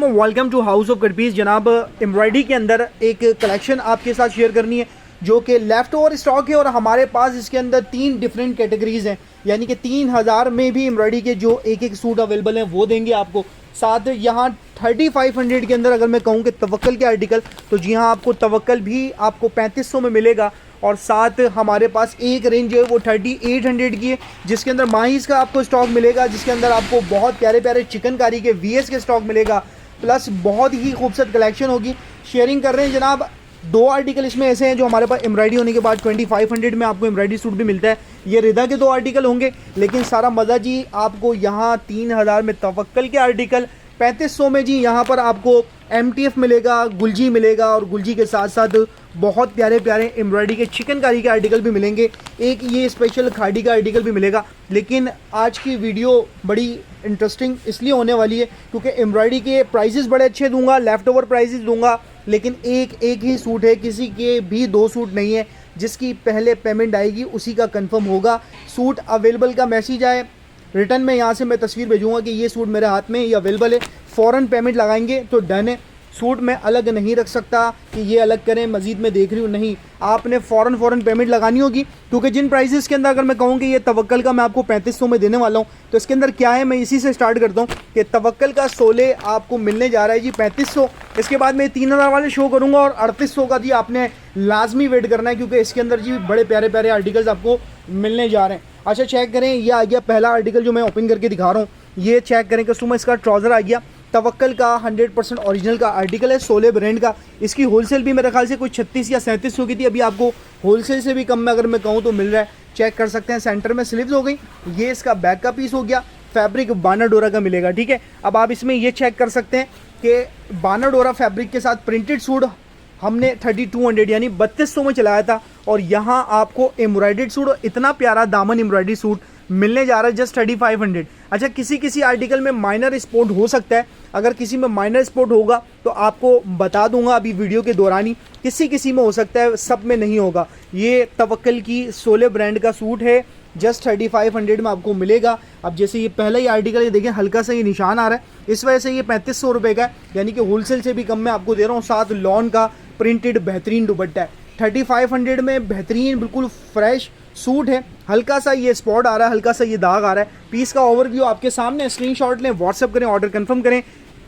अस्सलाम वालेकुम, welcome to house of cut piece. जनाब एम्ब्रॉयडरी के अंदर एक कलेक्शन आपके साथ शेयर करनी है जो कि लेफ़्ट ओवर स्टॉक है और हमारे पास इसके अंदर 3 डिफरेंट कैटेगरीज़ हैं, यानी कि 3000 में भी एम्ब्रॉयडरी के जो एक एक सूट अवेलेबल हैं वो देंगे आपको। साथ यहाँ 3500 के अंदर अगर मैं कहूँ कि तवक्कल के आर्टिकल, तो जी हाँ आपको तवक्कल भी आपको 3500 में मिलेगा। और साथ हमारे पास एक रेंज जो है वो 3800 की है जिसके अंदर माहिस का आपको स्टॉक मिलेगा, जिसके अंदर आपको बहुत प्यारे प्यारे चिकनकारी के वीएस के स्टॉक मिलेगा, प्लस बहुत ही खूबसूरत कलेक्शन होगी। शेयरिंग कर रहे हैं जनाब। 2 आर्टिकल इसमें ऐसे हैं जो हमारे पास एम्ब्रॉयडरी होने के बाद 2500 में आपको एम्ब्रॉयडरी सूट भी मिलता है। ये रिदा के 2 आर्टिकल होंगे, लेकिन सारा मज़ा जी आपको यहाँ 3000 में तवक्कल के आर्टिकल, 3500 में जी यहाँ पर आपको MTF मिलेगा, गुलजी मिलेगा, और गुलजी के साथ साथ बहुत प्यारे प्यारे एम्ब्रॉयडरी के चिकनकारी के आर्टिकल भी मिलेंगे। एक ये स्पेशल खाड़ी का आर्टिकल भी मिलेगा। लेकिन आज की वीडियो बड़ी इंटरेस्टिंग इसलिए होने वाली है क्योंकि एम्ब्रॉयडरी के प्राइजेस बड़े अच्छे दूंगा, लेफ़्ट ओवर प्राइजेस दूंगा, लेकिन एक ही सूट है, किसी के भी 2 सूट नहीं है। जिसकी पहले पेमेंट आएगी उसी का कंफर्म होगा। सूट अवेलेबल का मैसेज आए, रिटर्न में यहाँ से मैं तस्वीर भेजूँगा कि ये सूट मेरे हाथ में ये अवेलेबल है, फ़ौरन पेमेंट लगाएंगे तो डन है। सूट मैं अलग नहीं रख सकता कि ये अलग करें, मज़ीद में देख रही हूँ, नहीं, आपने फ़ौरन पेमेंट लगानी होगी। क्योंकि जिन प्राइसेस के अंदर अगर मैं कहूँ कि ये तवक्कल का मैं आपको 3500 में देने वाला हूँ, तो इसके अंदर क्या है, मैं इसी से स्टार्ट करता हूँ कि तवक्कल का सोले आपको मिलने जा रहा है जी 3500। इसके बाद मैं 3000 वाले शो करूँगा और 3800 का जी आपने लाजमी वेट करना है क्योंकि इसके अंदर जी बड़े प्यारे प्यारे आर्टिकल्स आपको मिलने जा रहे हैं। अच्छा चेक करें, ये आ गया पहला आर्टिकल जो मैं ओपन करके दिखा रहा हूँ। ये चेक करें कस्टमर, इसका ट्राउज़र आ गया, तवक्कल का 100% ओरिजिनल का आर्टिकल है, सोले ब्रांड का। इसकी होलसेल भी मेरे ख्याल से कुछ 36 या 3700 की थी, अभी आपको होलसेल से भी कम में अगर मैं कहूँ तो मिल रहा है। चेक कर सकते हैं, सेंटर में स्लीव्स हो गई, ये इसका बैक का पीस हो गया, फैब्रिक बाना डोरा का मिलेगा, ठीक है। अब आप इसमें ये चेक कर सकते हैं कि बाना डोरा फैब्रिक के साथ प्रिंटेड सूट हमने 3200 यानी 3200 में चलाया था, और यहाँ आपको एम्ब्रॉयडर्ड सूट, इतना प्यारा दामन एम्ब्रॉयडरी सूट मिलने जा रहा है जस्ट 3500। अच्छा, किसी आर्टिकल में माइनर स्पॉट हो सकता है, अगर किसी में माइनर स्पॉट होगा तो आपको बता दूंगा अभी वीडियो के दौरान ही, किसी में हो सकता है, सब में नहीं होगा। ये तवक्कल की सोले ब्रांड का सूट है, जस्ट 3500 में आपको मिलेगा। अब जैसे ये पहला ही आर्टिकल, ये देखें हल्का सा ये निशान आ रहा है, इस वजह से ये 3500 रुपये का है, यानी कि होलसेल से भी कम में आपको दे रहा हूँ। साथ लॉन का प्रिंटेड बेहतरीन दुपट्टा है, 3500 में बेहतरीन बिल्कुल फ्रेश सूट है। हल्का सा ये स्पॉट आ रहा है, हल्का सा ये दाग आ रहा है। पीस का ओवरव्यू आपके सामने, स्क्रीनशॉट लें, व्हाट्सअप करें, ऑर्डर कंफर्म करें।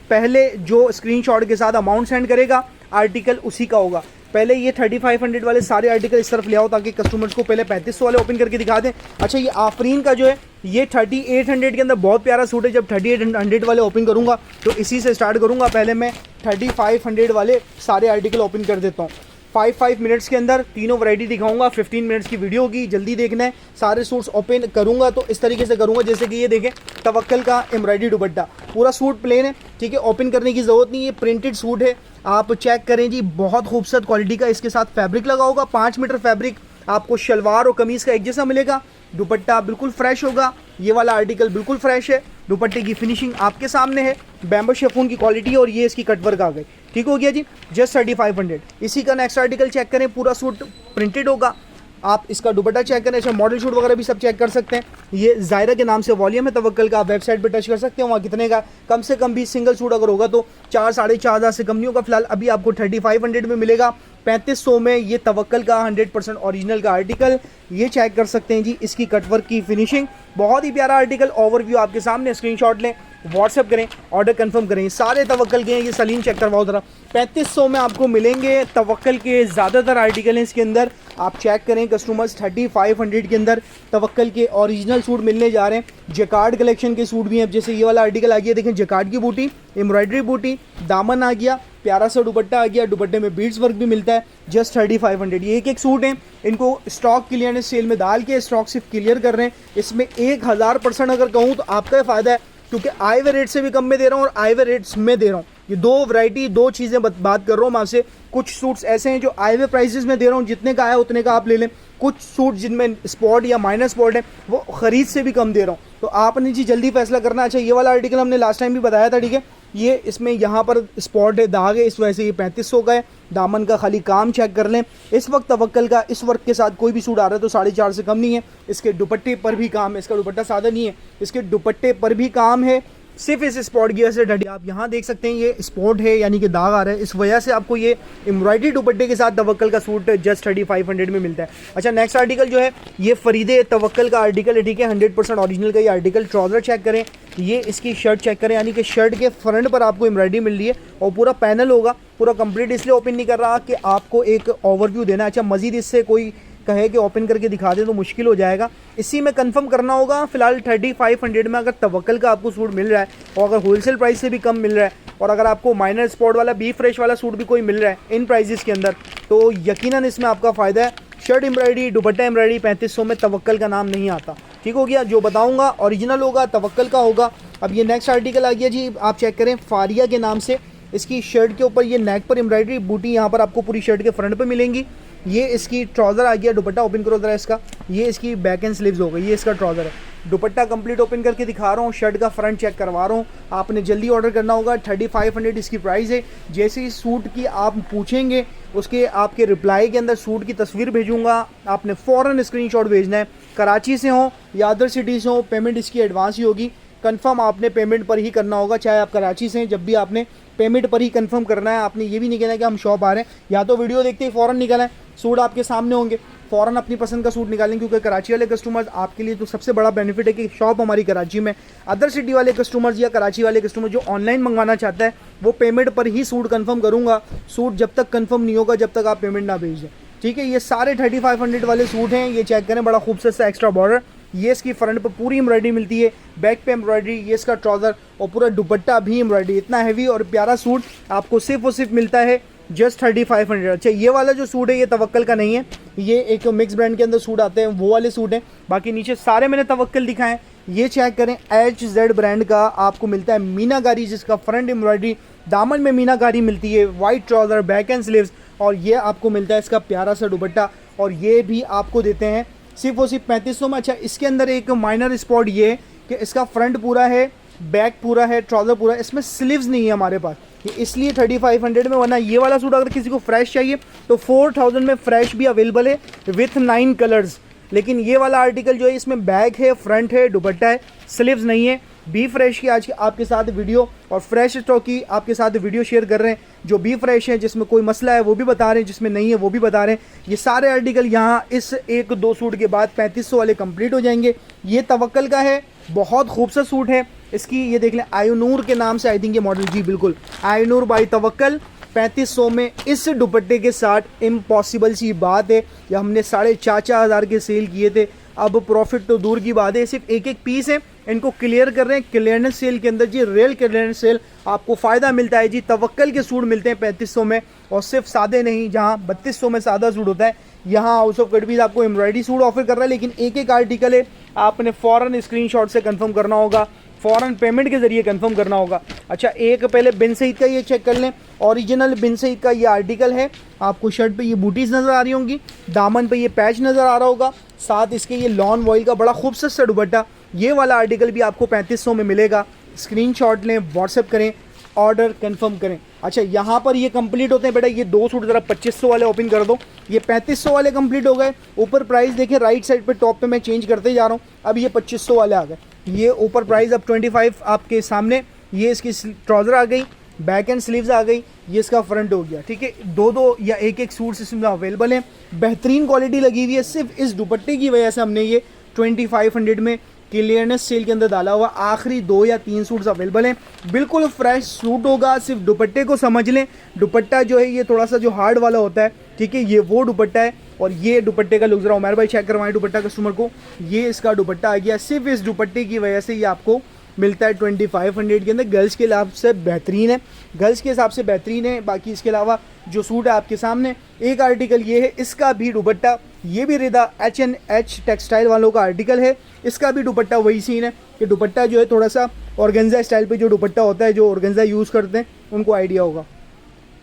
पहले जो स्क्रीनशॉट के साथ अमाउंट सेंड करेगा आर्टिकल उसी का होगा। पहले ये 3500 वाले सारे आर्टिकल इस तरफ ले आओ ताकि कस्टमर्स को पहले 3500 वाले ओपन करके दिखा दें। अच्छा, ये आफरीन का जो है ये 3800 के अंदर बहुत प्यारा सूट है। जब 3800 वाले ओपन करूँगा तो इसी से स्टार्ट करूँगा। पहले मैं 3500 वाले सारे आर्टिकल ओपन कर देता हूँ। 5 मिनट्स के अंदर तीनों वैरायटी दिखाऊंगा। 15 मिनट्स की वीडियो होगी, जल्दी देखना है। सारे सूट्स ओपन करूंगा तो इस तरीके से करूंगा जैसे कि ये देखें, तवक्कल का एम्ब्रॉयडरी दुपट्टा, पूरा सूट प्लेन है, ठीक है, ओपन करने की ज़रूरत नहीं है, प्रिंटेड सूट है। आप चेक करें जी, बहुत खूबसूरत क्वालिटी का इसके साथ फैब्रिक लगा होगा, 5 मीटर फैब्रिक आपको शलवार और कमीज़ का एक जैसा मिलेगा। दुपट्टा बिल्कुल फ्रेश होगा, ये वाला आर्टिकल बिल्कुल फ्रेश है। दुपट्टे की फिनिशिंग आपके सामने है, बैम्बो शिफॉन की क्वालिटी, और ये इसकी कटवर्क आ गई, ठीक हो गया जी, जस्ट 3500। इसी का नेक्स्ट आर्टिकल चेक करें, पूरा सूट प्रिंटेड होगा। आप इसका दुपट्टा चेक करें, अच्छा मॉडल शूट वगैरह भी सब चेक कर सकते हैं। ये ज़ायरा के नाम से वॉल्यूम है तवक्कल का, आप वेबसाइट पे टच कर सकते हैं, वहाँ कितने का कम से कम भी सिंगल सूट अगर होगा तो 4-4.5 से कम नहीं होगा। फिलहाल अभी आपको 3500 में मिलेगा। 3500 में ये तवक्कल का 100% ओरिजिनल का आर्टिकल, ये चेक कर सकते हैं जी, इसकी कटवर्क की फिनिशिंग, बहुत ही प्यारा आर्टिकल। ओवरव्यू आपके सामने, स्क्रीनशॉट लें, व्हाट्सएप करें, ऑर्डर कंफर्म करें। सारे तवक्कल के हैं, ये सलीम चेक करवाओ ज़रा। 3500 में आपको मिलेंगे तवक्कल के ज़्यादातर आर्टिकल हैं इसके अंदर। आप चेक करें कस्टमर्स, 3500 के अंदर तवक्कल के ओरिजिनल सूट मिलने जा रहे हैं। जकार्ड कलेक्शन के सूट भी हैं, जैसे ये वाला आर्टिकल आ गया, देखें जकार्ड की बूटी, एम्ब्रॉयडरी बूटी, दामन आ गया, प्यारा सा दुपट्टा आ गया, दुपट्टे में बीड्स वर्क भी मिलता है, जस्ट 3500। ये एक सूट हैं, इनको स्टॉक क्लियरेंस सेल में डाल के स्टॉक सिर्फ क्लियर कर रहे हैं। इसमें 1000% अगर कहूँ तो आपका फ़ायदा है, क्योंकि आए हुए रेट से भी कम में दे रहा हूँ और आए हुए रेट्स में दे रहा हूँ। ये 2 वैरायटी, 2 चीज़ें बात कर रहा हूँ मैं आपसे। कुछ सूट्स ऐसे हैं जो आए हुए प्राइसेस में दे रहा हूँ, जितने का आया उतने का आप ले लें। कुछ सूट जिनमें स्पॉट या माइनस स्पॉट है वो ख़रीद से भी कम दे रहा हूँ, तो आपने जी जल्दी फैसला करना। अच्छा, ये वाला आर्टिकल हमने लास्ट टाइम भी बताया था, ठीक है, ये इसमें यहाँ पर स्पॉट है, दाग है, इस वजह से ये 3500 का है। दामन का खाली काम चेक कर लें। इस वक्त तवक्कल का इस वर्क के साथ कोई भी सूट आ रहा है तो 4.5 से कम नहीं है। इसके दुपट्टे पर भी काम है, इसका दुपट्टा सादा नहीं है, इसके दुपट्टे पर भी काम है। सिर्फ इस स्पॉट गियर से ढड़ी। आप यहाँ देख सकते हैं ये स्पॉट है यानी कि दाग आ रहा है, इस वजह से आपको ये एम्ब्रॉयडरी दुपट्टे के साथ तवक्कल का सूट जस्ट 3500 में मिलता है। अच्छा नेक्स्ट आर्टिकल जो है ये फरीदे तवक्कल का आर्टिकल है, ठीक है, 100% ओरिजिनल का ये आर्टिकल। ट्राउज़र चेक करें, ये इसकी शर्ट चेक करें, यानी कि शर्ट के फ्रंट पर आपको एम्ब्रॉयडरी मिल रही है और पूरा पैनल होगा, पूरा कंप्लीट। इसलिए ओपन नहीं कर रहा कि आपको एक ओवरव्यू देना है। अच्छा मजीद इससे कोई कहे कि ओपन करके दिखा दें तो मुश्किल हो जाएगा, इसी में कंफर्म करना होगा। फिलहाल 3500 में अगर तवक्कल का आपको सूट मिल रहा है और अगर होलसेल प्राइस से भी कम मिल रहा है और अगर आपको माइनर स्पॉट वाला बी फ्रेश वाला सूट भी कोई मिल रहा है इन प्राइजेस के अंदर, तो यकीनन इसमें आपका फ़ायदा है। शर्ट एम्ब्रॉयडरी, दुपट्टा एम्ब्रॉयडरी 3500 में तवक्कल का नाम नहीं आता, ठीक हो गया। जो बताऊँगा ओरिजिनल होगा, तवक्कल का होगा। अब ये नेक्स्ट आर्टिकल आ गया जी, आप चेक करें फारिया के नाम से। इसकी शर्ट के ऊपर ये नेक पर एम्ब्रॉयडरी बूटी यहाँ पर आपको पूरी शर्ट के फ्रंट पे मिलेंगी। ये इसकी ट्राउज़र आ गया, दुपट्टा ओपन करो ज़रा इसका, ये इसकी बैक एंड स्लीव्स हो गई, ये इसका ट्राउज़र है। दुपट्टा कंप्लीट ओपन करके दिखा रहा हूँ, शर्ट का फ्रंट चेक करवा रहा हूँ। आपने जल्दी ऑर्डर करना होगा, 3500 इसकी प्राइस है। जैसे ही सूट की आप पूछेंगे उसके आपके रिप्लाई के अंदर सूट की तस्वीर भेजूँगा, आपने फ़ौरन स्क्रीनशॉट भेजना है। कराची से हो या अदर सिटी से हो, पेमेंट इसकी एडवांस ही होगी। कंफर्म आपने पेमेंट पर ही करना होगा, चाहे आप कराची से हैं, जब भी आपने पेमेंट पर ही कंफर्म करना है। आपने ये भी नहीं कहना है कि हम शॉप आ रहे हैं, या तो वीडियो देखते ही फ़ौरन निकलें, सूट आपके सामने होंगे, फ़ौरन अपनी पसंद का सूट निकालें। क्योंकि कराची वाले कस्टमर्स आपके लिए तो सबसे बड़ा बेनिफिट है कि शॉप हमारी कराची में। अदर सिटी वाले कस्टमर्स या कराची वाले कस्टमर जो ऑनलाइन मंगवाना चाहता है वो पेमेंट पर ही सूट कंफर्म करूँगा। सूट जब तक कंफर्म नहीं होगा जब तक आप पेमेंट ना भेज दें, ठीक है। ये सारे 3500 वाले सूट हैं, ये चेक करें, बड़ा खूबसूरत सा एक्स्ट्रा बॉर्डर, ये इसकी फ्रंट पर पूरी एम्ब्रॉयडरी मिलती है, बैक पे एम्ब्रॉयडरी, ये इसका ट्राउज़र और पूरा दुपट्टा भी एम्ब्रॉयडरी। इतना हैवी और प्यारा सूट आपको सिर्फ और सिर्फ मिलता है जस्ट 3500। अच्छा ये वाला जो सूट है ये तवक्कल का नहीं है, ये एक मिक्स ब्रांड के अंदर सूट आते हैं वो वाले सूट हैं। बाकी नीचे सारे मैंने तवक्कल दिखाएं। ये चेक करें, HZ ब्रांड का आपको मिलता है मीनाकारी, जिसका फ्रंट एम्ब्रॉयडरी, दामन में मीनाकारी मिलती है, white trouser, back and sleeves, और ये आपको मिलता है इसका प्यारा सा दुपट्टा, और ये भी आपको देते हैं सिर्फ और सिर्फ 3500 में। अच्छा इसके अंदर एक माइनर स्पॉट ये है कि इसका फ्रंट पूरा है, बैक पूरा है, ट्राउज़र पूरा है, इसमें स्लीव्स नहीं है हमारे पास, ये इसलिए 3500 में। वरना ये वाला सूट अगर किसी को फ्रेश चाहिए तो 4000 में फ्रेश भी अवेलेबल है विथ 9 कलर्स। लेकिन ये वाला आर्टिकल जो है इसमें बैक है, फ्रंट है, दुपट्टा है, स्लीव्स नहीं है। बी फ्रेश की आज आपके साथ वीडियो और फ्रेश स्टॉक की आपके साथ वीडियो शेयर कर रहे हैं। जो बी फ्रेश है जिसमें कोई मसला है वो भी बता रहे हैं, जिसमें नहीं है वो भी बता रहे हैं। ये सारे आर्टिकल यहाँ इस 1-2 सूट के बाद 3500 वाले कंप्लीट हो जाएंगे। ये तवक्कल का है, बहुत खूबसूरत सूट है। इसकी ये देख लें, आयुनूर के नाम से आई थिंक ये मॉडल, जी बिल्कुल, आयुनूर बाई तवक्कल 3500 में इस दुपट्टे के साथ। इम्पॉसिबल सी बात है, या हमने 4,500 के सेल किए थे, अब प्रॉफिट तो दूर की बात है, सिर्फ एक पीस है, इनको क्लियर कर रहे हैं। क्लियरेंस सेल के अंदर जी, रियल क्लियरेंस सेल, आपको फ़ायदा मिलता है जी। तवक्कल के सूट मिलते हैं 3500 में, और सिर्फ सादे नहीं, जहाँ 3200 में सादा सूट होता है, यहाँ हाउस ऑफ कटबीज आपको एम्ब्रॉयडरी सूट ऑफर कर रहा है। लेकिन एक आर्टिकल है, आपने फ़ौरन स्क्रीनशॉट से कंफर्म करना होगा, फ़ौरन पेमेंट के ज़रिए कंफर्म करना होगा। अच्छा एक पहले बिन सईद का ये चेक कर लें, ओरिजिनल बिन सईद का ये आर्टिकल है। आपको शर्ट पे ये बूटीज़ नज़र आ रही होंगी, दामन पे ये पैच नज़र आ रहा होगा, साथ इसके ये लॉन वॉइल का बड़ा खूबसूरत सा दुपट्टा। ये वाला आर्टिकल भी आपको 3500 में मिलेगा। स्क्रीनशॉट लें, व्हाट्सएप करें, ऑर्डर कंफर्म करें। अच्छा यहाँ पर ये कंप्लीट होते हैं बेटा, ये 2 सूट ज़रा 2500 वाले ओपन कर दो, ये 3500 वाले कंप्लीट हो गए। ऊपर प्राइस देखें, राइट साइड पे टॉप पे मैं चेंज करते जा रहा हूँ, अब ये 2500 वाले आ गए। ये ऊपर प्राइस अब 25 आपके सामने। ये इसकी ट्राउज़र आ गई, बैक एंड स्लीव्स आ गई, ये इसका फ्रंट हो गया, ठीक है। 2-2 या एक सूट इसमें अवेलेबल है, बेहतरीन क्वालिटी लगी हुई है। सिर्फ इस दुपट्टे की वजह से हमने ये 2500 में क्लियरनेस सेल के अंदर डाला हुआ। आखिरी 2 या 3 सूट्स अवेलेबल हैं, बिल्कुल फ्रेश सूट होगा। सिर्फ दुपट्टे को समझ लें, दुपट्टा जो है ये थोड़ा सा जो हार्ड वाला होता है, ठीक है, ये वो दुपट्टा है। और ये दुपट्टे का लुक ज़रा उमर भाई चेक करवाएं दुपट्टा कस्टमर को, ये इसका दुपट्टा आ गया। सिर्फ इस दुपट्टे की वजह से ये आपको मिलता है 2500 के अंदर। गर्ल्स के हिसाब से बेहतरीन है, गर्ल्स के हिसाब से बेहतरीन है। बाकी इसके अलावा जो सूट है आपके सामने, एक आर्टिकल ये है, इसका भी दुपट्टा, ये भी रिदा H&H टेक्सटाइल वालों का आर्टिकल है, इसका भी दुपट्टा वही सीन है कि दुपट्टा जो है थोड़ा सा ऑर्गेन्जा स्टाइल पे जो दुपट्टा होता है, जो ऑर्गेन्जा यूज़ करते हैं उनको आइडिया होगा।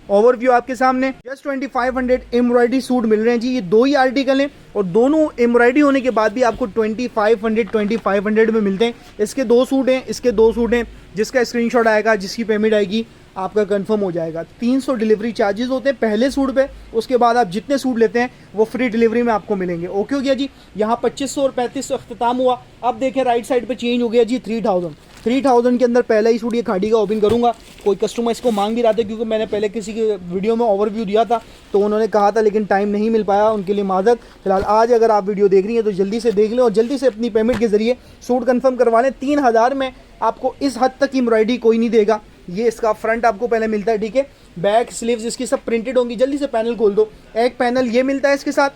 ओवरव्यू आपके सामने, जस्ट 2500 एम्ब्रॉयडरी सूट मिल रहे हैं जी। ये 2 ही आर्टिकल हैं और दोनों एम्ब्रॉयडरी होने के बाद भी आपको 2500 में मिलते हैं। इसके 2 सूट हैं, इसके 2 सूट हैं। जिसका स्क्रीनशॉट आएगा, जिसकी पेमेंट आएगी, आपका कंफर्म हो जाएगा। 300 डिलीवरी चार्जेस होते हैं पहले सूट पे, उसके बाद आप जितने सूट लेते हैं वो फ्री डिलीवरी में आपको मिलेंगे। ओके हो गया जी। यहाँ 2500 और 3500 अख्ताम हुआ। अब देखें राइट साइड पे चेंज हो गया जी 3000 के अंदर पहला ही सूट ये खाड़ी का ओपन करूँगा। कोई कस्टमर इसको मांग भी रहा था क्योंकि मैंने पहले किसी के वीडियो में ओवरव्यू दिया था तो उन्होंने कहा था, लेकिन टाइम नहीं मिल पाया, उनके लिए माजरत। फिलहाल आज अगर आप वीडियो देख रही हैं तो जल्दी से देख लें और जल्दी से अपनी पेमेंट के ज़रिए सूट कंफर्म करवा लें। 3000 में आपको इस हद तक एम्ब्रॉयडरी कोई नहीं देगा। ये इसका फ्रंट आपको पहले मिलता है, ठीक है। बैक स्लीव्स इसकी सब प्रिंटेड होंगी। जल्दी से पैनल खोल दो। एक पैनल ये मिलता है इसके साथ,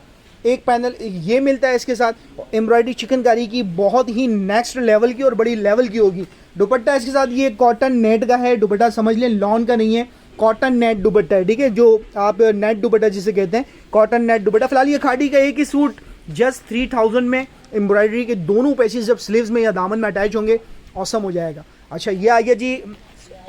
एक पैनल ये मिलता है इसके साथ। एम्ब्रॉयडरी चिकनकारी की बहुत ही नेक्स्ट लेवल की और बड़ी लेवल की होगी। दुपट्टा इसके साथ ये कॉटन नेट का है, दुपट्टा समझ लें लॉन का नहीं है, कॉटन नेट दुपट्टा है, ठीक है। जो आप नेट दुपट्टा जिसे कहते हैं, कॉटन नेट दुपट्टा। फिलहाल ये खाड़ी का एक ही सूट जस्ट 3000 में एम्ब्रॉयडरी के दोनों पैसेज जब स्लीव्स में या दामन में अटैच होंगे औसम हो जाएगा। अच्छा ये आ गया जी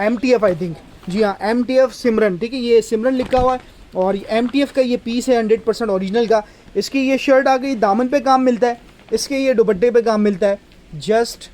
MTF आई थिंक, जी हाँ MTF सिमरन, ठीक है। ये सिमरन लिखा हुआ है और MTF का ये पीस है 100% ओरिजिनल का। इसकी ये शर्ट आ गई, दामन पे काम मिलता है, इसके ये दुपट्टे पे काम मिलता है। जस्ट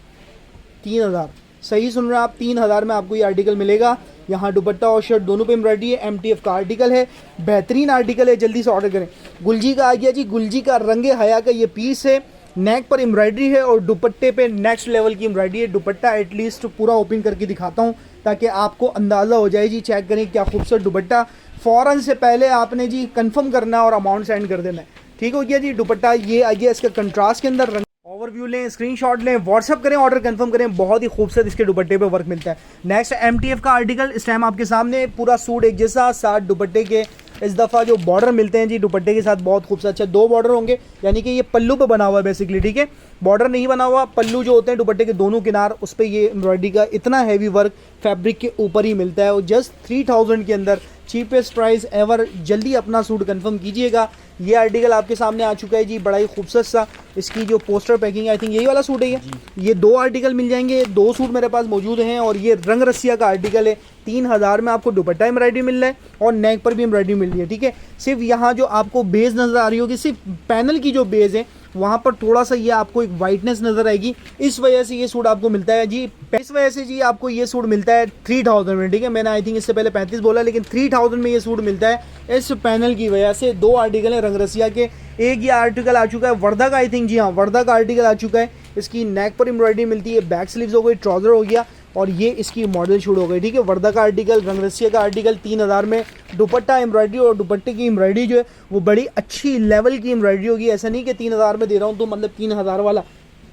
3000, सही सुन रहे हैं आप, 3000 में आपको ये आर्टिकल मिलेगा। यहाँ दुपट्टा और शर्ट दोनों पे एम्ब्रॉयडरी है। MTF का आर्टिकल है, बेहतरीन आर्टिकल है, जल्दी से ऑर्डर करें। गुलजी का आ गया जी, गुलजी का रंगे हया का ये पीस है। नेक पर एम्ब्रॉयडरी है और दुपट्टे पे नेक्स्ट लेवल की एम्ब्रॉयडरी है। दुपट्टा एटलीस्ट पूरा ओपन करके दिखाता हूँ ताकि आपको अंदाज़ा हो जाए जी। चेक करें क्या खूबसूरत दुपट्टा। फ़ौरन से पहले आपने जी कंफर्म करना है और अमाउंट सेंड कर देना है, ठीक हो गया जी। दुपट्टा ये आ गया इसका कंट्रास्ट के अंदर। रंग ओवरव्यू लें, स्क्रीनशॉट लें, व्हाट्सअप करें, ऑर्डर कंफर्म करें। बहुत ही खूबसूरत इसके दुपट्टे पे वर्क मिलता है। नेक्स्ट MTF का आर्टिकल, इस टाइम आपके सामने पूरा सूट एक जैसा, 60 दुपट्टे के। इस दफ़ा जो बॉर्डर मिलते हैं जी दुपट्टे के साथ बहुत खूबसूरत। अच्छा 2 बॉर्डर होंगे, यानी कि ये पल्लू पे बना हुआ है बेसिकली, ठीक है। बॉर्डर नहीं बना हुआ, पल्लू जो होते हैं दुपट्टे के दोनों किनार, उस पर ये एम्ब्रॉयडरी का इतना हैवी वर्क फैब्रिक के ऊपर ही मिलता है। और जस्ट 3000 के अंदर चीपेस्ट प्राइस एवर। जल्दी अपना सूट कंफर्म कीजिएगा। ये आर्टिकल आपके सामने आ चुका है जी, बड़ा ही खूबसूरत सा। इसकी जो पोस्टर पैकिंग आई थिंक यही वाला सूट है ये 2 आर्टिकल मिल जाएंगे। 2 सूट मेरे पास मौजूद हैं और ये रंग रसिया का आर्टिकल है। 3000 में आपको दुपट्टा एम्ब्रॉयडरी मिल रहा है और नेक पर भी एम्ब्रॉयडरी मिल रही है, ठीक है। सिर्फ यहाँ जो आपको बेस नज़र आ रही होगी, सिर्फ पैनल की जो बेस है वहाँ पर थोड़ा सा ये आपको एक वाइटनेस नज़र आएगी। इस वजह से ये सूट आपको मिलता है जी, इस वजह से जी आपको ये सूट मिलता है 3000 में, ठीक है। मैंने आई थिंक इससे पहले 35 बोला, लेकिन 3000 में ये सूट मिलता है इस पैनल की वजह से। 2 आर्टिकल है रंग रसिया के। एक ये आर्टिकल आ चुका है वर्धा का, आई थिंक, जी हाँ वर्धा का आर्टिकल आ चुका है। इसकी नेक पर एम्ब्रॉयडरी मिलती है, बैक स्लीव्स हो गई, ट्राउज़र हो गया और ये इसकी मॉडल शूट हो गई, ठीक है। वर्धा का आर्टिकल, रंग रसिया का आर्टिकल 3000 में। दुपट्टा एम्ब्रॉयडरी और दुपट्टे की एम्ब्रॉयडरी जो है वो बड़ी अच्छी लेवल की एम्ब्रॉयडरी होगी। ऐसा नहीं कि 3000 में दे रहा हूँ तो मतलब 3000 वाला,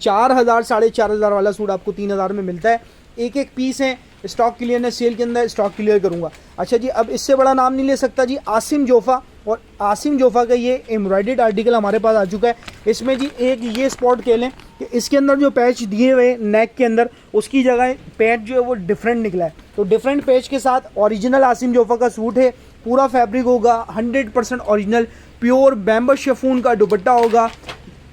4000 4500 वाला सूट आपको 3000 में मिलता है। एक एक पीस है। स्टॉक क्लियर है, सेल के अंदर स्टॉक क्लियर करूँगा। अच्छा जी, अब इससे बड़ा नाम नहीं ले सकता जी, आसिम जोफ़ा। और आसिम जोफ़ा का ये एम्ब्रॉयडर्ड आर्टिकल हमारे पास आ चुका है। इसमें जी एक ये स्पॉट कह लें कि इसके अंदर जो पैच दिए हुए नेक के अंदर, उसकी जगह पैच जो है वो डिफरेंट निकला है। तो डिफरेंट पैच के साथ ओरिजिनल आसिम जोफ़ा का सूट है। पूरा फैब्रिक होगा 100% ओरिजिनल, प्योर बैम्बू शिफॉन का दुपट्टा होगा।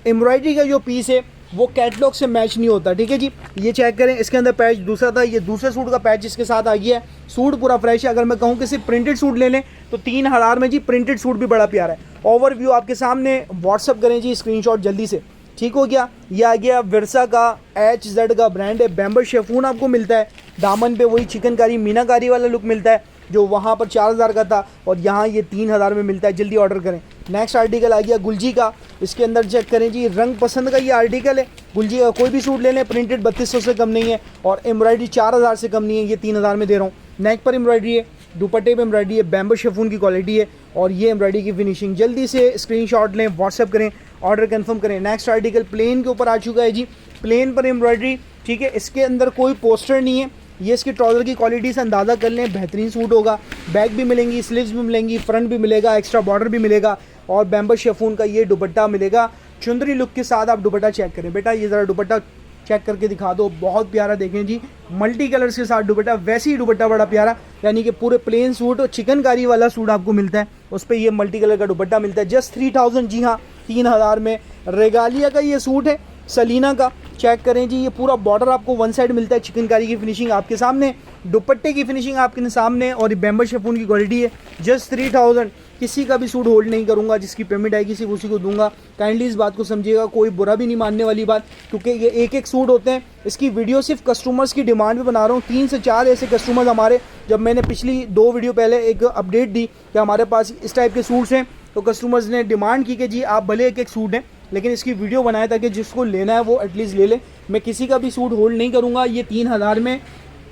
एम्ब्रॉयडरी का जो पीस है वो कैटलॉग से मैच नहीं होता, ठीक है जी। ये चेक करें, इसके अंदर पैच दूसरा था, ये दूसरे सूट का पैच इसके साथ आ गया है। सूट पूरा फ्रेश है। अगर मैं कहूँ कि सिर्फ प्रिंटेड सूट ले लें तो 3000 में जी प्रिंटेड सूट भी बड़ा प्यारा है। ओवरव्यू आपके सामने, व्हाट्सअप करें जी स्क्रीनशॉट जल्दी से, ठीक हो गया। ये आ गया विरसा का, HZ का ब्रांड है। बैम्बू शिफॉन आपको मिलता है। दामन पे वही चिकनकारी मीनाकारी वाला लुक मिलता है जो वहाँ पर 4000 का था और यहाँ ये 3000 में मिलता है। जल्दी ऑर्डर करें। नेक्स्ट आर्टिकल आ गया गुलजी का। इसके अंदर चेक करें जी, रंग पसंद का ये आर्टिकल है। गुलजी का कोई भी सूट ले लें, प्रिंटेड 3200 से कम नहीं है और एम्ब्रॉयडरी 4000 से कम नहीं है। ये 3000 में दे रहा हूँ। नेक पर एम्ब्रॉयडरी है, दुपट्टे पे एम्ब्रॉयडरी है, बैम्बू शिफॉन की क्वालिटी है और ये एम्ब्रॉयडरी की फिनिशिंग। जल्दी से स्क्रीनशॉट लें, व्हाट्सअप करें, ऑर्डर कंफर्म करें। नेक्स्ट आर्टिकल प्लेन के ऊपर आ चुका है जी, प्लेन पर एम्ब्रॉयडरी, ठीक है। इसके अंदर कोई पोस्टर नहीं है। ये इसकी ट्राउज़र की क्वालिटी से अंदाज़ा कर लें, बेहतरीन सूट होगा। बैक भी मिलेंगी, स्लीव्स भी मिलेंगी, फ्रंट भी मिलेगा, एक्स्ट्रा बॉर्डर भी मिलेगा और बैम्बू शिफॉन का ये दुपट्टा मिलेगा। चुंदरी लुक के साथ आप दुपट्टा चेक करें। बेटा ये ज़रा दुपट्टा चेक करके दिखा दो, बहुत प्यारा। देखें जी, मल्टी कलर्स के साथ दुपट्टा, वैसे ही दुपट्टा बड़ा प्यारा, यानी कि पूरे प्लेन सूट और चिकनकारी वाला सूट आपको मिलता है, उस पर ये मल्टी कलर का दुपट्टा मिलता है। जस्ट 3000, जी हाँ 3000 में। रेगालिया का ये सूट है सलीना का चेक करें जी, ये पूरा बॉर्डर आपको वन साइड मिलता है, चिकनकारी की फिनिशिंग आपके सामने, दुपट्टे की फिनिशिंग आपके सामने, और ये बैम्बू शिफॉन की क्वालिटी है। जस्ट 3000, किसी का भी सूट होल्ड नहीं करूंगा, जिसकी पेमेंट आएगी सिर्फ उसी को दूंगा। काइंडली इस बात को समझिएगा, कोई बुरा भी नहीं मानने वाली बात, क्योंकि ये एक एक सूट होते हैं। इसकी वीडियो सिर्फ कस्टमर्स की डिमांड पे बना रहा हूँ। 3 से 4 ऐसे कस्टमर्स हमारे, जब मैंने पिछली 2 वीडियो पहले एक अपडेट दी कि हमारे पास इस टाइप के सूट्स हैं, तो कस्टमर्स ने डिमांड की कि जी आप भले एक एक सूट हैं लेकिन इसकी वीडियो बनाए ताकि जिसको लेना है वो एटलीस्ट ले ले। मैं किसी का भी सूट होल्ड नहीं करूँगा। ये 3000 में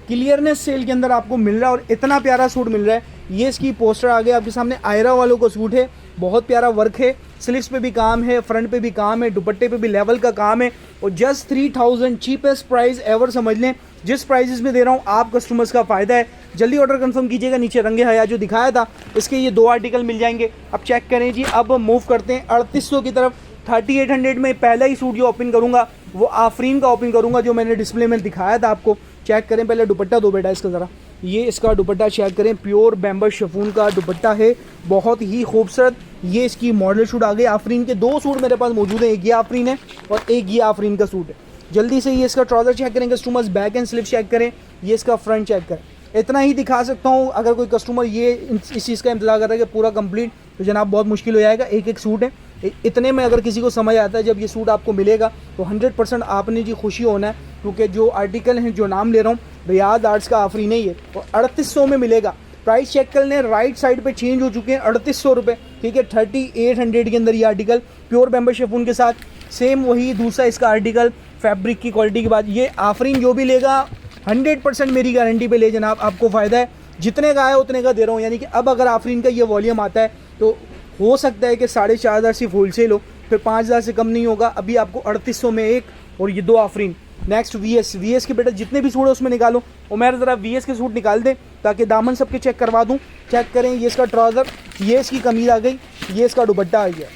क्लियरनेस सेल के अंदर आपको मिल रहा है और इतना प्यारा सूट मिल रहा है। ये इसकी पोस्टर आगे आपके सामने आयरा वालों का सूट है, बहुत प्यारा वर्क है, स्लीव्स पे भी काम है, फ्रंट पे भी काम है, दुपट्टे पे भी लेवल का काम है, और जस्ट 3000 चीपेस्ट प्राइस एवर समझ लें। जिस प्राइसेस में दे रहा हूँ आप कस्टमर्स का फ़ायदा है। जल्दी ऑर्डर कंफर्म कीजिएगा। नीचे रंगे हया जो दिखाया था इसके ये 2 आर्टिकल मिल जाएंगे। अब चेक करें जी, अब मूव करते हैं 3800 की तरफ। 3800 में पहला ही सूट जो ओपन करूँगा वो आफरीन का ओपन करूँगा, जो मैंने डिस्प्ले में दिखाया था आपको। चेक करें, पहले दुपट्टा दो बेटा इसका ज़रा, ये इसका दुपट्टा चेक करें, प्योर बैम्बू शिफॉन का दुपट्टा है, बहुत ही खूबसूरत। ये इसकी मॉडल सूट आ गई। आफरीन के 2 सूट मेरे पास मौजूद हैं, एक ये आफरीन है और एक ये आफरीन का सूट है। जल्दी से ये इसका ट्राउज़र चेक करें customers, back end slip check करें, ये इसका फ्रंट चेक करें। इतना ही दिखा सकता हूँ। अगर कोई कस्टमर ये इस चीज़ का इंतजार कर रहा है कि पूरा कंप्लीट, तो जनाब बहुत मुश्किल हो जाएगा। एक एक सूट है, इतने में अगर किसी को समझ आता है जब ये सूट आपको मिलेगा तो 100% आपने जी खुशी होना है, क्योंकि जो आर्टिकल हैं जो नाम ले रहा हूँ रियाज आर्ट्स का आफरीन ही है और 3800 में मिलेगा। प्राइस चेक कर लें, राइट साइड पे चेंज हो चुके हैं, 3800 रुपये, ठीक है। 3800 के अंदर ये आर्टिकल प्योर बैम्बू शिफॉन के साथ, सेम वही दूसरा इसका आर्टिकल फैब्रिक की क्वालिटी के बाद। ये आफरीन जो भी लेगा 100% मेरी गारंटी पे ले जनाब, आपको फ़ायदा है। जितने का है उतने का दे रहा हूँ, यानी कि अब अगर आफरीन का ये वॉल्यूम आता है तो हो सकता है कि 4500 सिर्फ होलसेल हो, फिर 5000 से कम नहीं होगा। अभी आपको 3800 में एक और ये 2 आफरीन। नेक्स्ट वीएस के बेटा जितने भी सूट है उसमें निकालो, और मैं ज़रा वीएस के सूट निकाल दें ताकि दामन सबके चेक करवा दूँ। चेक करें, ये इसका ट्राउज़र, ये इसकी कमीज आ गई, ये इसका दुपट्टा आ गया।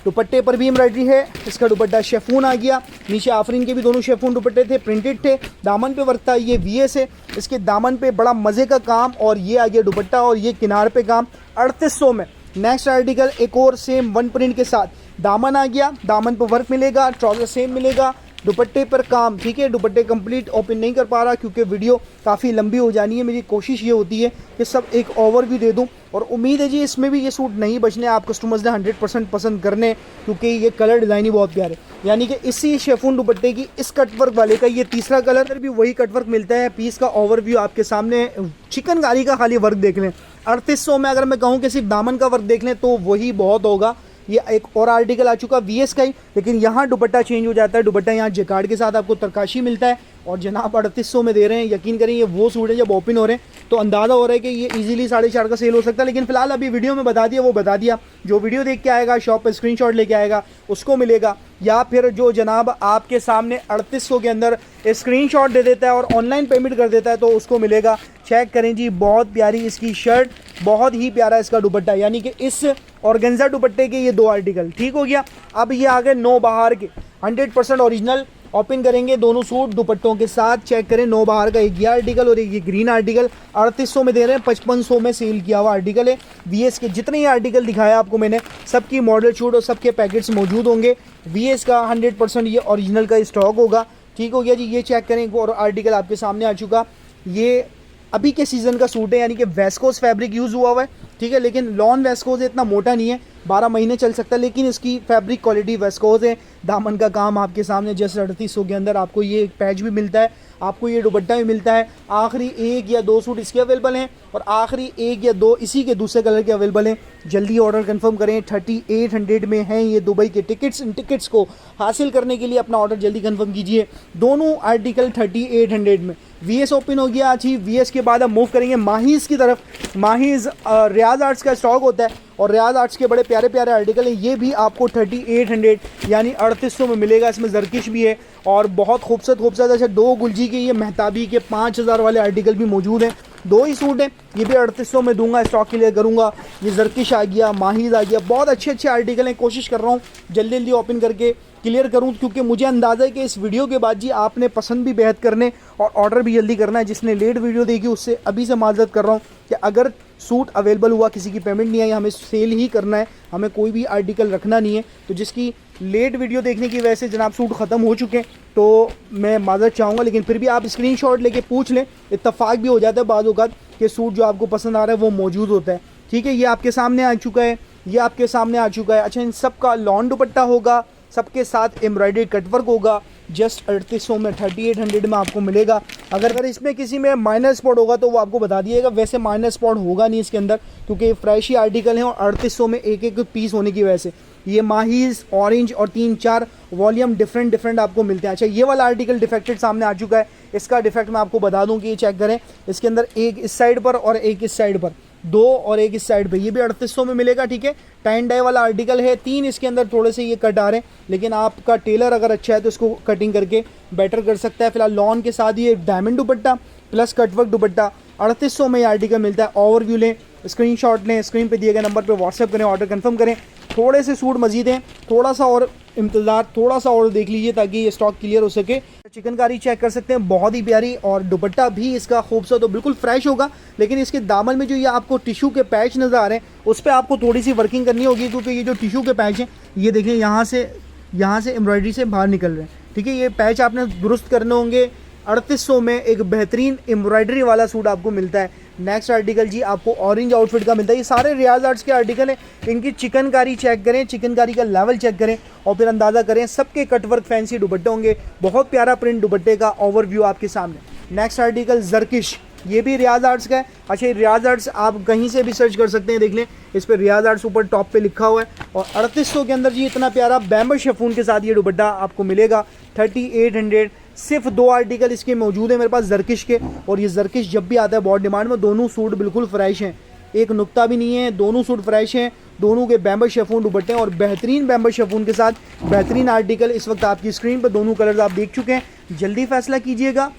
दुपट्टे पर भी एम्ब्रॉयडरी है, इसका दुपट्टा शेफून आ गया। नीचे आफरीन के भी दोनों शेफून दुपट्टे थे, प्रिंटेड थे, दामन पे वर्क था। ये वीएस है, इसके दामन पे बड़ा मज़े का काम, और ये आ गया दुपट्टा और ये किनार पे काम 3800 में। नेक्स्ट आर्टिकल एक और सेम 1 प्रिंट के साथ, दामन आ गया, दामन पर वर्क मिलेगा, ट्राउज़र सेम मिलेगा, दुपट्टे पर काम, ठीक है। दुपट्टे कंप्लीट ओपन नहीं कर पा रहा क्योंकि वीडियो काफ़ी लंबी हो जानी है। मेरी कोशिश ये होती है कि सब एक ओवरव्यू दे दूं, और उम्मीद है जी इसमें भी ये सूट नहीं बचने, आप कस्टमर्स ने 100% पसंद करने, क्योंकि ये कलर डिज़ाइन ही बहुत प्यारे। यानी कि इसी शेफून दुपट्टे की इस कटवर्क वाले का ये तीसरा कलर भी वही कटवर्क मिलता है। पीस का ओवरव्यू आपके सामने, चिकनकारी का खाली वर्क देख लें। 3800 में अगर मैं कहूँ कि सिर्फ दामन का वर्क देख लें तो वही बहुत होगा। ये एक और आर्टिकल आ चुका वीएस का ही, लेकिन यहाँ दुपट्टा चेंज हो जाता है। दुपट्टा यहाँ जैकार्ड के साथ आपको तरकाशी मिलता है, और जनाब 3800 में दे रहे हैं। यकीन करें ये वो सूट है जब ओपन हो रहे हैं तो अंदाज़ा हो रहा है कि ये इजीली 4.5 का सेल हो सकता है, लेकिन फिलहाल अभी वीडियो में बता दिया वो बता दिया। जो वीडियो देख के आएगा शॉप पर स्क्रीनशॉट लेके आएगा उसको मिलेगा, या फिर जो जनाब आपके सामने 3800 के अंदर स्क्रीनशॉट दे देता है और ऑनलाइन पेमेंट कर देता है तो उसको मिलेगा। चेक करें जी, बहुत प्यारी इसकी शर्ट, बहुत ही प्यारा इसका दुपट्टा, यानी कि इस ऑर्गेन्जा दुपट्टे के ये 2 आर्टिकल ठीक हो गया। अब ये आ गए 9 बहार के 100% ओरिजिनल। ओपन करेंगे दोनों सूट दुपट्टों के साथ। चेक करें, 9 बहार का एक ये आर्टिकल और एक ये ग्रीन आर्टिकल 3800 में दे रहे हैं। 5500 में सेल किया हुआ आर्टिकल है। वीएस के जितने ही आर्टिकल दिखाया आपको मैंने, सबकी मॉडल शूट और सबके पैकेट्स मौजूद होंगे। वीएस का 100% ये ओरिजिनल का स्टॉक होगा, ठीक हो गया जी। ये चेक करें, और आर्टिकल आपके सामने आ चुका। ये अभी के सीज़न का सूट है, यानी कि वेस्कोस फैब्रिक यूज़ हुआ हुआ है, ठीक है, लेकिन लॉन वेस्कोस है, इतना मोटा नहीं है, 12 महीने चल सकता है, लेकिन इसकी फैब्रिक क्वालिटी वेस्कोस है। दामन का काम आपके सामने, जस्ट 3800 के अंदर आपको ये एक पैच भी मिलता है, आपको ये दुपट्टा भी मिलता है। आखिरी 1 या 2 सूट इसके अवेलेबल हैं और आखिरी 1 या 2 इसी के दूसरे कलर के अवेलेबल हैं। जल्दी ऑर्डर कंफर्म करें। 3800 में हैं ये दुबई के टिकट्स। इन टिकट्स को हासिल करने के लिए अपना ऑर्डर जल्दी कंफर्म कीजिए। दोनों आर्टिकल 3800 में। वीएस ओपन हो गया जी। वीएस के बाद हम मूव करेंगे माहीज़ की तरफ। माहीज़ रियाज आर्ट्स का स्टॉक होता है और रियाज आर्ट्स के बड़े प्यारे प्यारे आर्टिकल हैं। ये भी आपको 3800 यानी 3800 में मिलेगा। इसमें जरकिश भी है और बहुत खूबसूरत अच्छा 2 गुलजी के ये मेहताबी के 5000 वाले आर्टिकल भी मौजूद हैं। 2 ही सूट हैं, ये भी 3800 में दूंगा, स्टॉक क्लियर करूंगा। ये जरकिश आ गया, माहीज़ आ गया, बहुत अच्छे आर्टिकल हैं। कोशिश कर रहा हूँ जल्दी ओपन करके क्लियर करूं, क्योंकि मुझे अंदाज़ा है कि इस वीडियो के बाद जी आपने पसंद भी बेहद करने और ऑर्डर भी जल्दी करना है। जिसने लेट वीडियो देखी उससे अभी से माजरत कर रहा हूं कि अगर सूट अवेलेबल हुआ, किसी की पेमेंट नहीं आई, हमें सेल ही करना है, हमें कोई भी आर्टिकल रखना नहीं है। तो जिसकी लेट वीडियो देखने की वजह से जनाब सूट ख़त्म हो चुके हैं, तो मैं माज़रत चाहूँगा, लेकिन फिर भी आप स्क्रीनशॉट लेके पूछ लें, इत्तफाक भी हो जाता है बाज़ औक़ात कि सूट जो आपको पसंद आ रहा है वो मौजूद होता है। ठीक है, ये आपके सामने आ चुका है, ये आपके सामने आ चुका है। अच्छा, इन सब का लॉन दुपट्टा होगा, सबके साथ एम्ब्रॉयडरी कटवर्क होगा, जस्ट 3800 में 3800 में आपको मिलेगा। अगर इसमें किसी में माइनर स्पॉट होगा तो वो आपको बता दिएगा, वैसे माइनर स्पॉट होगा नहीं इसके अंदर, क्योंकि फ्रेश ही आर्टिकल है और 3800 में एक एक पीस होने की वजह से ये माहीज़, ऑरेंज और 3-4 वॉल्यूम डिफरेंट आपको मिलते हैं। अच्छा, ये वाला आर्टिकल डिफेक्टेड सामने आ चुका है, इसका डिफेक्ट मैं आपको बता दूं कि ये चेक करें, इसके अंदर एक इस साइड पर और एक इस साइड पर, 2 और एक इस साइड पे, ये भी 3800 में मिलेगा। ठीक है, टाइन डाई वाला आर्टिकल है, 3 इसके अंदर थोड़े से ये कट आ रहे हैं, लेकिन आपका टेलर अगर अच्छा है तो इसको कटिंग करके बेटर कर सकता है। फिलहाल लॉन के साथ ये डायमंड दुपट्टा प्लस कटवर्क दुपट्टा 3800 में ये आर्टिकल मिलता है। ओवरव्यू लें, स्क्रीनशॉट लें, स्क्रीन पे दिए गए नंबर पे व्हाट्सएप करें, ऑर्डर कंफर्म करें। थोड़े से सूट मजीद हैं, थोड़ा सा और इंतज़ार, थोड़ा सा और देख लीजिए ताकि ये स्टॉक क्लियर हो सके। चिकनकारी चेक कर सकते हैं, बहुत ही प्यारी, और दुपट्टा भी इसका खूबसूरत, तो बिल्कुल फ्रेश होगा। लेकिन इसके दामन में जो ये आपको टिशू के पैच नज़र आ रहे हैं उस पर आपको थोड़ी सी वर्किंग करनी होगी, क्योंकि ये जो टिशू के पैच हैं ये देखें यहाँ से एम्ब्रॉयडरी से बाहर निकल रहे हैं। ठीक है, ये पैच आपने दुरुस्त करने होंगे। 3800 में एक बेहतरीन एम्ब्रॉयडरी वाला सूट आपको मिलता है। नेक्स्ट आर्टिकल जी आपको ऑरेंज आउटफिट का मिलता है। ये सारे रियाज आर्ट्स के आर्टिकल हैं, इनकी चिकनकारी चेक करें, चिकनकारी का लेवल चेक करें और फिर अंदाज़ा करें। सबके कटवर्क फैंसी दुपट्टे होंगे, बहुत प्यारा प्रिंट दुपट्टे का ओवरव्यू आपके सामने। नेक्स्ट आर्टिकल जरकिश, ये भी रियाज आर्ट्स का है। अच्छा, रियाज आर्ट्स आप कहीं से भी सर्च कर सकते हैं, देख लें इस पर रियाज आर्ट्स ऊपर टॉप पे लिखा हुआ है। और 3800 के अंदर जी इतना प्यारा बैम्बू शिफॉन के साथ ये दुपट्टा आपको मिलेगा 3800। सिर्फ 2 आर्टिकल इसके मौजूद है मेरे पास जरकिश के, और ये जरकिश जब भी आता है बहुत डिमांड में। दोनों सूट बिल्कुल फ्रेश हैं, एक नुक्ता भी नहीं है, दोनों सूट फ्रेश हैं। दोनों के बैम्बू शिफॉन दुपट्टे और बेहतरीन बैम्बू शिफॉन के साथ बेहतरीन आर्टिकल इस वक्त आपकी स्क्रीन पर दोनों कलर्स आप देख चुके हैं। जल्दी फैसला कीजिएगा।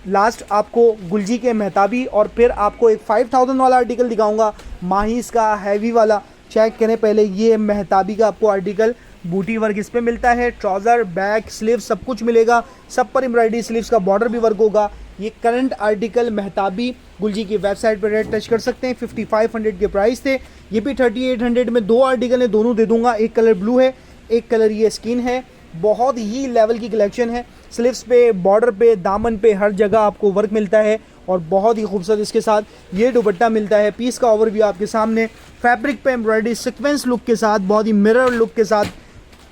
लास्ट आपको गुलजी के मेहताबी और फिर आपको एक 5000 वाला आर्टिकल दिखाऊंगा, माहीस का हैवी वाला। चेक करें पहले, ये मेहताबी का आपको आर्टिकल बूटी वर्क इस पे मिलता है, ट्राउज़र, बैक, स्लीव सब कुछ मिलेगा, सब पर एम्ब्रॉयडरी, स्लीव्स का बॉर्डर भी वर्क होगा। ये करंट आर्टिकल मेहताबी गुलजी की वेबसाइट पर रेट टच कर सकते हैं। 5500 के प्राइस थे, ये भी 3800 में। 2 आर्टिकल है, दोनों दे दूंगा। एक कलर ब्लू है, एक कलर ये स्किन है। बहुत ही लेवल की कलेक्शन है। स्लीव्स पे, बॉर्डर पे, दामन पे हर जगह आपको वर्क मिलता है और बहुत ही खूबसूरत इसके साथ ये दुपट्टा मिलता है। पीस का ओवरव्यू आपके सामने, फैब्रिक पे एम्ब्रॉयडरी सीक्वेंस लुक के साथ, बहुत ही मिरर लुक के साथ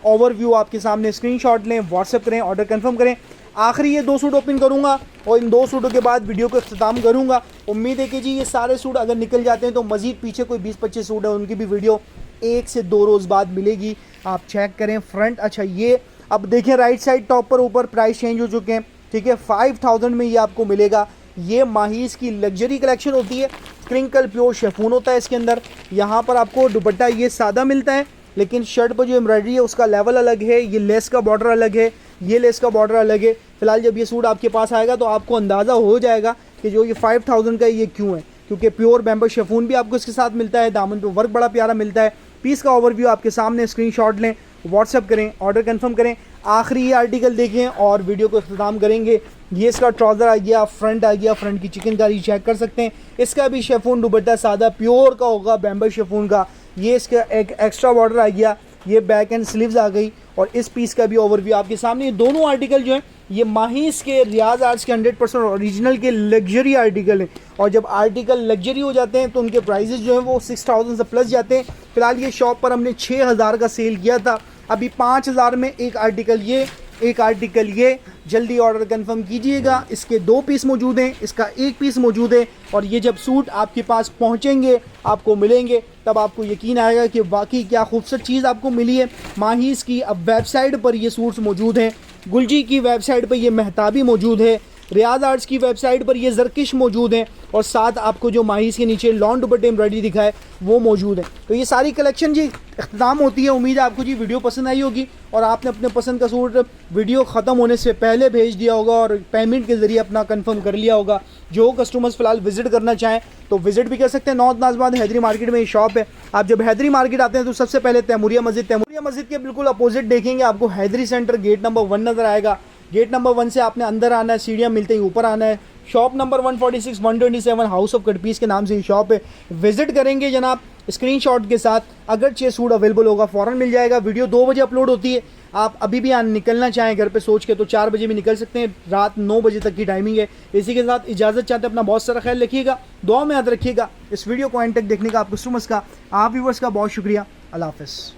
ओवरव्यू आपके सामने। स्क्रीनशॉट लें, व्हाट्सएप करें, ऑर्डर कंफर्म करें। आखिरी ये 2 सूट ओपन करूंगा और इन 2 सूटों के बाद वीडियो को अख्ताम करूंगा। उम्मीद है कि जी ये सारे सूट अगर निकल जाते हैं तो मज़ीद पीछे कोई 20-25 सूट है, उनकी भी वीडियो 1 से 2 रोज़ बाद मिलेगी। आप चेक करें फ्रंट। अच्छा, ये अब देखें राइट साइड टॉप पर ऊपर प्राइस चेंज हो चुके हैं। ठीक है, 5000 में ये आपको मिलेगा। ये माहीस की लग्जरी कलेक्शन होती है, क्रिंकल प्योर शेफून होता है इसके अंदर। यहाँ पर आपको दुपट्टा ये सादा मिलता है, लेकिन शर्ट पर जो एम्ब्रॉयडरी है उसका लेवल अलग है, ये लेस का बॉर्डर अलग है, ये लेस का बॉर्डर अलग है। फिलहाल जब ये सूट आपके पास आएगा तो आपको अंदाज़ा हो जाएगा कि जो ये 5000 का ये क्यों है, क्योंकि प्योर बैम्बू शिफॉन भी आपको इसके साथ मिलता है, दामन पे वर्क बड़ा प्यारा मिलता है। पीस का ओवरव्यू आपके सामने, स्क्रीनशॉट लें, व्हाट्सएप करें, ऑर्डर कंफर्म करें। आखिरी ये आर्टिकल देखें और वीडियो को अख्ताम करेंगे। ये इसका ट्राउज़र आ गया, फ्रंट आ गया, फ्रंट की चिकनकारी चेक कर सकते हैं। इसका भी शिफॉन दुपट्टा सादा प्योर का होगा, बैम्बू शिफॉन का। ये इसका एक एक्स्ट्रा बॉर्डर आ गया, ये बैक एंड स्लीव्स आ गई और इस पीस का भी ओवरव्यू आपके सामने। ये दोनों आर्टिकल जो हैं ये माहीस के रियाज आर्ट्स के 100% ओरिजिनल के लग्जरी आर्टिकल हैं, और जब आर्टिकल लग्जरी हो जाते हैं तो उनके प्राइजेस जो हैं वो 6000 से प्लस जाते हैं। फिलहाल ये शॉप पर हमने 6000 का सेल किया था, अभी 5000 में एक आर्टिकल ये, एक आर्टिकल ये। जल्दी ऑर्डर कंफर्म कीजिएगा। इसके 2 पीस मौजूद हैं, इसका 1 पीस मौजूद है, और ये जब सूट आपके पास पहुंचेंगे, आपको मिलेंगे, तब आपको यकीन आएगा कि वाकई क्या खूबसूरत चीज़ आपको मिली है। माहीस की अब वेबसाइट पर ये सूट्स मौजूद हैं, गुलजी की वेबसाइट पर ये मेहताबी मौजूद है, रियाज आर्ट्स की वेबसाइट पर ये जरकिश मौजूद हैं, और साथ आपको जो माहीस के नीचे लॉन दुपट्टे एम्ब्रॉयडरी दिखाए वो मौजूद है। तो ये सारी कलेक्शन जी इख्तिताम होती है। उम्मीद है आपको जी वीडियो पसंद आई होगी और आपने अपने पसंद का सूट वीडियो ख़त्म होने से पहले भेज दिया होगा और पेमेंट के ज़रिए अपना कंफर्म कर लिया होगा। जो कस्टमर्स फ़िलहाल विजिट करना चाहें तो विजिट भी कर सकते हैं। नॉर्थ नाजबाद हैदरी मार्केट में ये शॉप है। आप जब हैदरी मार्केट आते हैं तो सबसे पहले तैमूरिया मस्जिद के बिल्कुल अपोजिट देखेंगे, आपको हैदरी सेंटर गेट नंबर 1 नज़र आएगा। गेट नंबर 1 से आपने अंदर आना है, सीढ़ियाँ मिलते ही ऊपर आना है। Shop number 146 127 house of cut piece के नाम से ये शॉप है। विजिट करेंगे जनाब, स्क्रीनशॉट के साथ अगर 6 सूट अवेलेबल होगा फ़ौरन मिल जाएगा। वीडियो 2 बजे अपलोड होती है, आप अभी भी निकलना चाहें घर पे सोच के तो 4 बजे भी निकल सकते हैं, रात 9 बजे तक की टाइमिंग है। इसी के साथ इजाज़त चाहते हैं, अपना बहुत सारा ख्याल रखिएगा, दुआ में याद रखिएगा। इस वीडियो को एंड तक देखने का आपको सुमस का आप व्यूवर्स का बहुत शुक्रिया। अल्लाह हाफ़िज़।